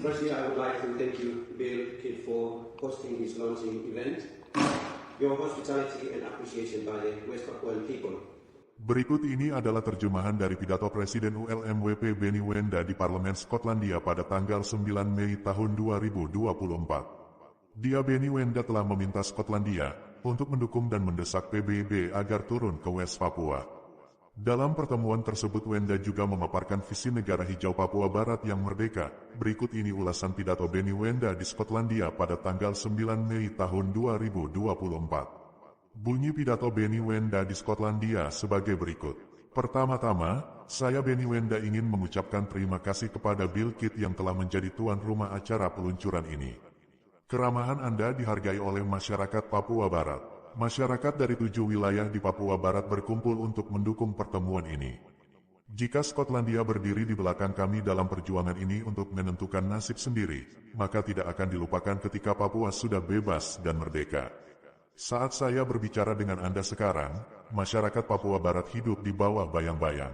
Firstly, I would like to thank you, Bill Kidd, for hosting this launching event. Your hospitality and appreciation by the West Papuan people. Berikut ini adalah terjemahan dari pidato Presiden ULMWP Benny Wenda di Parlemen Skotlandia pada tanggal 9 Mei tahun 2024. Benny Wenda telah meminta Skotlandia untuk mendukung dan mendesak PBB agar turun ke West Papua. Dalam pertemuan tersebut Wenda juga memaparkan visi negara hijau Papua Barat yang merdeka. Berikut ini ulasan pidato Benny Wenda di Skotlandia pada tanggal 9 Mei tahun 2024. Bunyi pidato Benny Wenda di Skotlandia sebagai berikut. Pertama-tama, saya Benny Wenda ingin mengucapkan terima kasih kepada Bill Kidd yang telah menjadi tuan rumah acara peluncuran ini. Keramahan Anda dihargai oleh masyarakat Papua Barat. Masyarakat dari 7 wilayah di Papua Barat berkumpul untuk mendukung pertemuan ini. Jika Skotlandia berdiri di belakang kami dalam perjuangan ini untuk menentukan nasib sendiri, maka tidak akan dilupakan ketika Papua sudah bebas dan merdeka. Saat saya berbicara dengan Anda sekarang, masyarakat Papua Barat hidup di bawah bayang-bayang.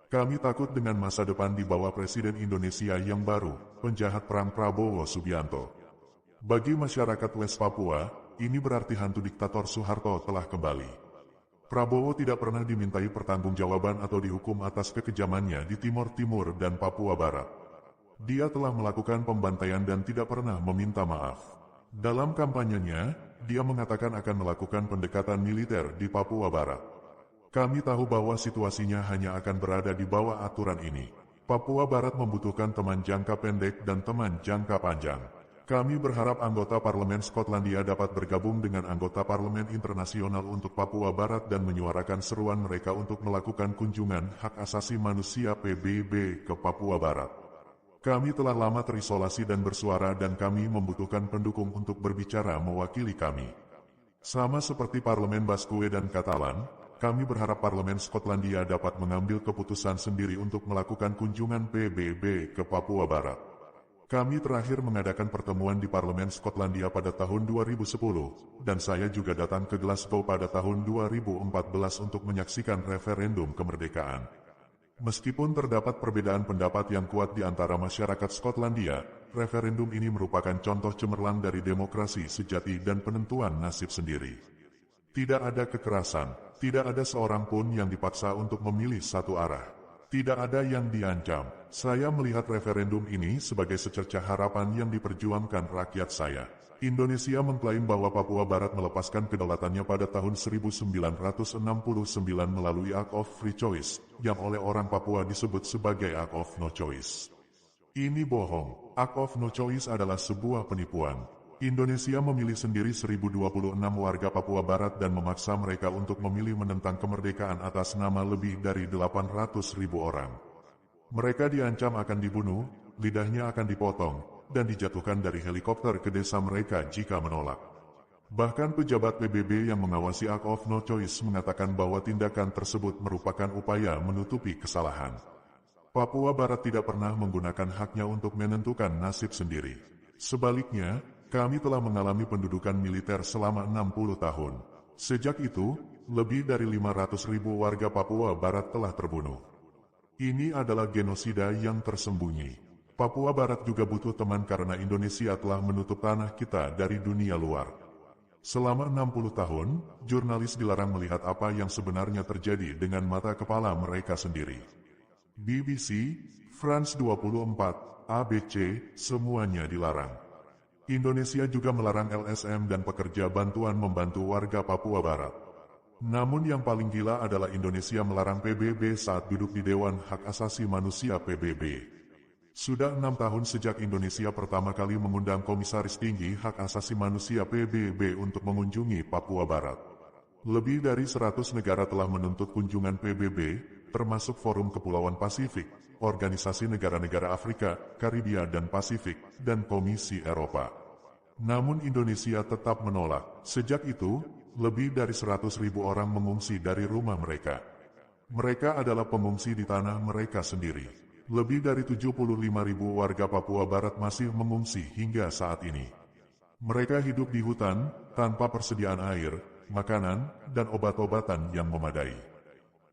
Kami takut dengan masa depan di bawah Presiden Indonesia yang baru, penjahat perang Prabowo Subianto. Bagi masyarakat West Papua, ini berarti hantu diktator Soeharto telah kembali. Prabowo tidak pernah dimintai pertanggungjawaban atau dihukum atas kekejamannya di Timor Timur dan Papua Barat. Dia telah melakukan pembantaian dan tidak pernah meminta maaf. Dalam kampanyenya, dia mengatakan akan melakukan pendekatan militer di Papua Barat. Kami tahu bahwa situasinya hanya akan berada di bawah aturan ini. Papua Barat membutuhkan teman jangka pendek dan teman jangka panjang. Kami berharap anggota Parlemen Skotlandia dapat bergabung dengan anggota Parlemen Internasional untuk Papua Barat dan menyuarakan seruan mereka untuk melakukan kunjungan hak asasi manusia PBB ke Papua Barat. Kami telah lama terisolasi dan bersuara dan kami membutuhkan pendukung untuk berbicara mewakili kami. Sama seperti Parlemen Baskue dan Katalan, kami berharap Parlemen Skotlandia dapat mengambil keputusan sendiri untuk melakukan kunjungan PBB ke Papua Barat. Kami terakhir mengadakan pertemuan di Parlemen Skotlandia pada tahun 2010, dan saya juga datang ke Glasgow pada tahun 2014 untuk menyaksikan referendum kemerdekaan. Meskipun terdapat perbedaan pendapat yang kuat di antara masyarakat Skotlandia, referendum ini merupakan contoh cemerlang dari demokrasi sejati dan penentuan nasib sendiri. Tidak ada kekerasan, tidak ada seorang pun yang dipaksa untuk memilih satu arah. Tidak ada yang diancam. Saya melihat referendum ini sebagai secercah harapan yang diperjuangkan rakyat saya. Indonesia mengklaim bahwa Papua Barat melepaskan kedaulatannya pada tahun 1969 melalui Act of Free Choice, yang oleh orang Papua disebut sebagai Act of No Choice. Ini bohong. Act of No Choice adalah sebuah penipuan. Indonesia memilih sendiri 1026 warga Papua Barat dan memaksa mereka untuk memilih menentang kemerdekaan atas nama lebih dari 800.000 orang. Mereka diancam akan dibunuh, lidahnya akan dipotong, dan dijatuhkan dari helikopter ke desa mereka jika menolak. Bahkan pejabat PBB yang mengawasi Act of No Choice mengatakan bahwa tindakan tersebut merupakan upaya menutupi kesalahan. Papua Barat tidak pernah menggunakan haknya untuk menentukan nasib sendiri. Sebaliknya, kami telah mengalami pendudukan militer selama 60 tahun. Sejak itu, lebih dari 500.000 warga Papua Barat telah terbunuh. Ini adalah genosida yang tersembunyi. Papua Barat juga butuh teman karena Indonesia telah menutup tanah kita dari dunia luar. Selama 60 tahun, jurnalis dilarang melihat apa yang sebenarnya terjadi dengan mata kepala mereka sendiri. BBC, France 24, ABC, semuanya dilarang. Indonesia juga melarang LSM dan pekerja bantuan membantu warga Papua Barat. Namun yang paling gila adalah Indonesia melarang PBB saat duduk di Dewan Hak Asasi Manusia PBB. Sudah 6 tahun sejak Indonesia pertama kali mengundang Komisaris Tinggi Hak Asasi Manusia PBB untuk mengunjungi Papua Barat. Lebih dari 100 negara telah menuntut kunjungan PBB, termasuk Forum Kepulauan Pasifik, Organisasi Negara-Negara Afrika, Karibia dan Pasifik, dan Komisi Eropa. Namun Indonesia tetap menolak. Sejak itu, lebih dari 100.000 orang mengungsi dari rumah mereka. Mereka adalah pengungsi di tanah mereka sendiri. Lebih dari 75.000 warga Papua Barat masih mengungsi hingga saat ini. Mereka hidup di hutan, tanpa persediaan air, makanan, dan obat-obatan yang memadai.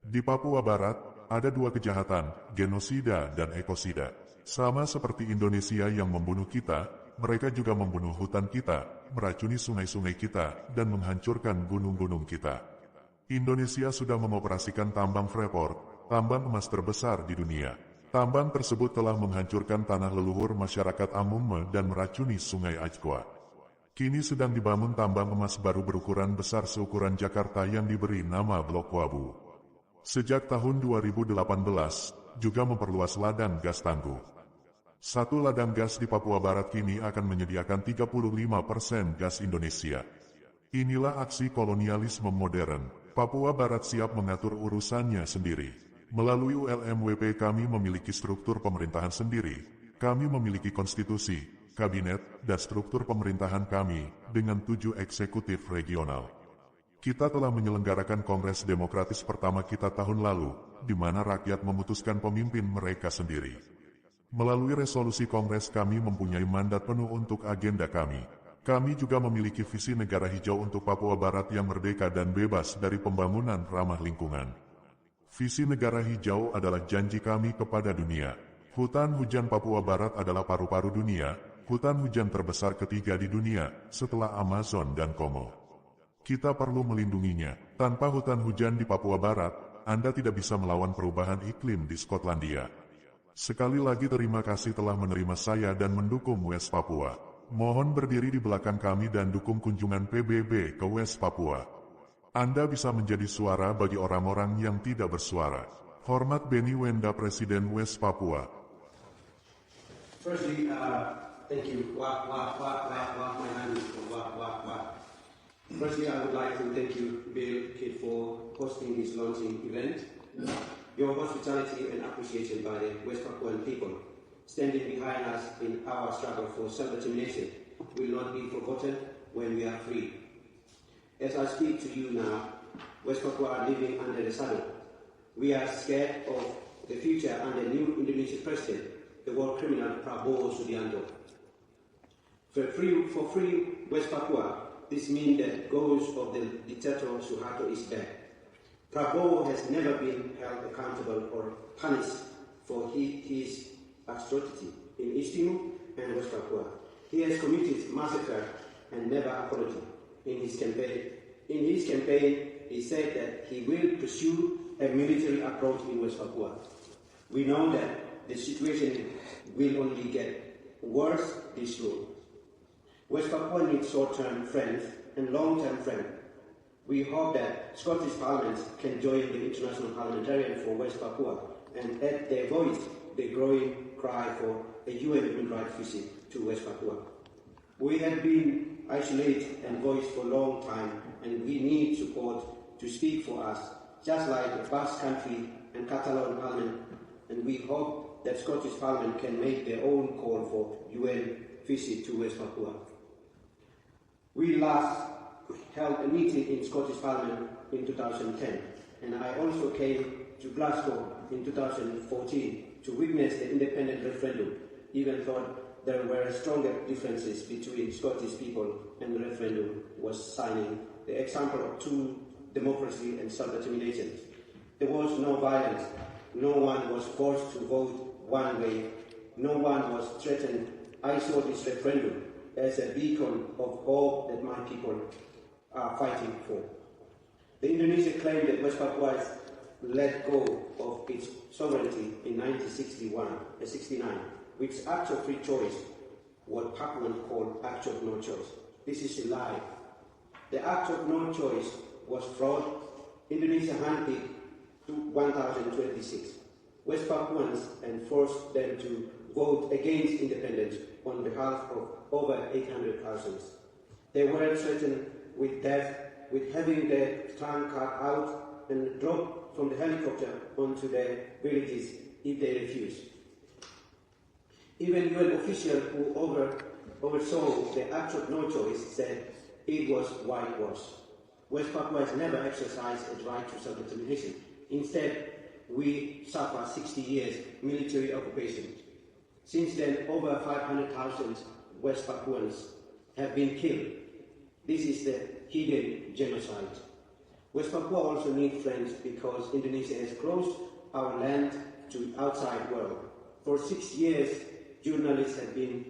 Di Papua Barat, ada dua kejahatan, genosida dan ekosida. Sama seperti Indonesia yang membunuh kita, mereka juga membunuh hutan kita, meracuni sungai-sungai kita, dan menghancurkan gunung-gunung kita. Indonesia sudah mengoperasikan tambang Freeport, tambang emas terbesar di dunia. Tambang tersebut telah menghancurkan tanah leluhur masyarakat Amume dan meracuni sungai Ajwa. Kini sedang dibangun tambang emas baru berukuran besar seukuran Jakarta yang diberi nama Blok Wabu. Sejak tahun 2018, juga memperluas ladang gas tangguh. Satu ladang gas di Papua Barat kini akan menyediakan 35% gas Indonesia. Inilah aksi kolonialisme modern. Papua Barat siap mengatur urusannya sendiri. Melalui ULMWP kami memiliki struktur pemerintahan sendiri. Kami memiliki konstitusi, kabinet, dan struktur pemerintahan kami dengan 7 eksekutif regional. Kita telah menyelenggarakan Kongres Demokratis pertama kita tahun lalu, di mana rakyat memutuskan pemimpin mereka sendiri. Melalui resolusi Kongres kami mempunyai mandat penuh untuk agenda kami. Kami juga memiliki visi negara hijau untuk Papua Barat yang merdeka dan bebas dari pembangunan ramah lingkungan. Visi negara hijau adalah janji kami kepada dunia. Hutan hujan Papua Barat adalah paru-paru dunia, hutan hujan terbesar ketiga di dunia, setelah Amazon dan Kongo. Kita perlu melindunginya. Tanpa hutan hujan di Papua Barat, Anda tidak bisa melawan perubahan iklim di Skotlandia. Sekali lagi terima kasih telah menerima saya dan mendukung West Papua. Mohon berdiri di belakang kami dan dukung kunjungan PBB ke West Papua. Anda bisa menjadi suara bagi orang-orang yang tidak bersuara. Hormat Benny Wenda, Presiden West Papua. Firstly, thank you. Firstly, I would like to thank you, Bill Kidd, for hosting this launching event. Your hospitality and appreciation by the West Papuan people standing behind us in our struggle for self-determination will not be forgotten when we are free. As I speak to you now, West Papua are living under the saddle. We are scared of the future under new Indonesian president, the war criminal Prabowo Subianto. For free West Papua, this means that ghost of the dictator Suharto is back. Prabowo has never been held accountable or punished for his atrocity in East Timor and West Papua. He has committed massacre and never apologized in his campaign. In his campaign, he said that he will pursue a military approach in West Papua. We know that the situation will only get worse this road. West Papua needs short-term friends and long-term friends. We hope that Scottish Parliament can join the International Parliamentarian for West Papua and add their voice the growing cry for a UN human rights visit to West Papua. We have been isolated and voiced for a long time, and we need support to speak for us, just like the Basque Country and Catalan Parliament, and we hope that Scottish Parliament can make their own call for UN visit to West Papua. We last held a meeting in Scottish Parliament in 2010, and I also came to Glasgow in 2014 to witness the independent referendum, even though there were stronger differences between Scottish people and the referendum was signing the example of true democracy and self-determination. There was no violence, no one was forced to vote one way, no one was threatened. I saw this referendum as a beacon of hope that my people are fighting for. The Indonesia claimed that West Papua let go of its sovereignty in 1969, which act of free choice, what Papuans call act of no choice. This is a lie. The act of no choice was fraud. Indonesia handpicked 1,026 West Papuans and forced them to vote against independence on behalf of over 800,000. They were threatened with death, with having their tongue cut out and dropped from the helicopter onto their villages if they refused. Even UN officials who oversaw the act of no choice said it was whitewash. West Papua has never exercised its right to self-determination. Instead, we suffer 60 years military occupation. Since then, over 500,000 West Papuans have been killed. This is the hidden genocide. West Papua also needs friends because Indonesia has closed our land to the outside world. For 60 years, journalists have been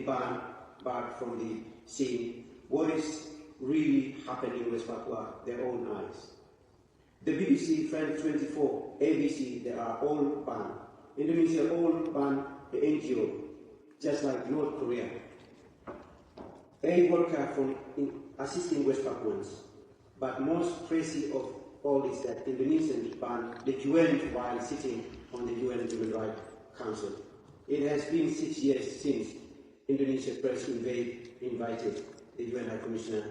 barred from the scene. What is really happening in West Papua, their own eyes. The BBC, France 24, ABC, they are all banned. Indonesia all banned the NGO, just like North Korea. A worker from assisting West Papuans. But most crazy of all is that Indonesians banned the UN while sitting on the UN Human Rights Council. It has been 6 years since Indonesia press invited the UN High Commissioner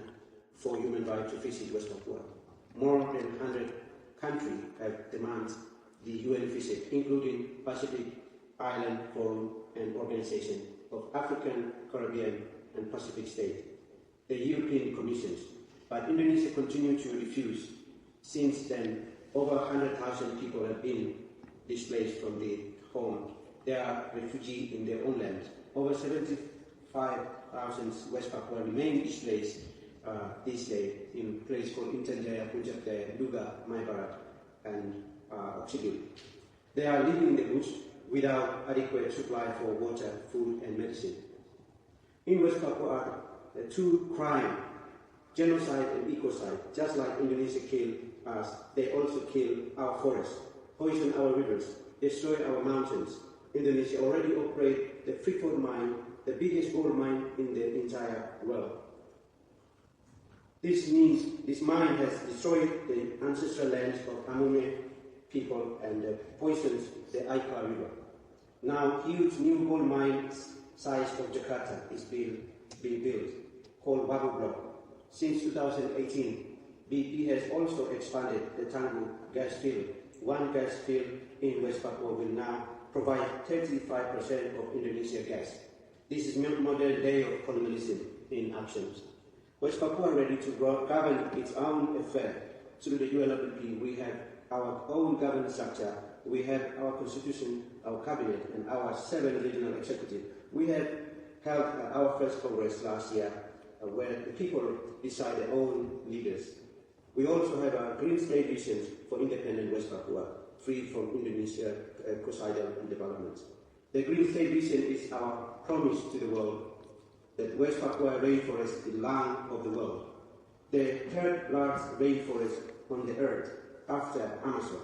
for Human Rights to visit West Papua. More than 100 countries have demanded the UN visit, including Pacific Island Forum and Organization of African, Caribbean and Pacific States, the European Commission. But Indonesia continues to refuse. Since then, over 100,000 people have been displaced from their home. They are refugees in their own land. Over 75,000 West Papua remain displaced this day in places called Intan Jaya, Puncak Jaya, Duga, Mai Barat, and Oksibil. They are living in the bush without adequate supply for water, food, and medicine. In West Papua, the two crimes, genocide and ecocide, just like Indonesia killed us, they also kill our forests, poison our rivers, destroy our mountains. Indonesia already operates the Freeport mine, the biggest gold mine in the entire world. This means this mine has destroyed the ancestral lands of Amune people and poisons the Aika River. Now, huge new gold mine size of Jakarta is being built, called Wabu Block. Since 2018, BP has also expanded the Tangguh gas field. One gas field in West Papua will now provide 35% of Indonesia gas. This is modern day of colonialism in actions. West Papua ready to govern its own affairs. Through the UNWP, we have our own governance structure. We have our constitution, our cabinet, and our 7 regional executives. We have held our first congress last year, where the people decide their own leaders. We also have a green state vision for independent West Papua, free from Indonesia genocidal development. The green state vision is our promise to the world that West Papua rainforest is the lung of the world. The third largest rainforest on the earth after Amazon,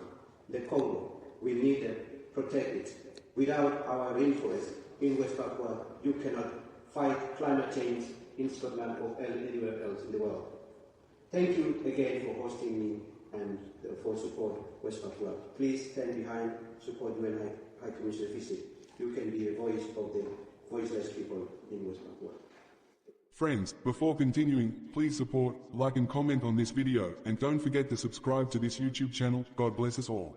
the Congo. We need to protect it. Without our rainforest in West Papua, you cannot fight climate change in Scotland or anywhere else in the world. Thank you again for hosting me and for support West Papua. Please stand behind, support UN High Commissioner visit. You can be a voice of the voiceless people in West Papua. Friends, before continuing, please support, like and comment on this video, and don't forget to subscribe to this YouTube channel. God bless us all.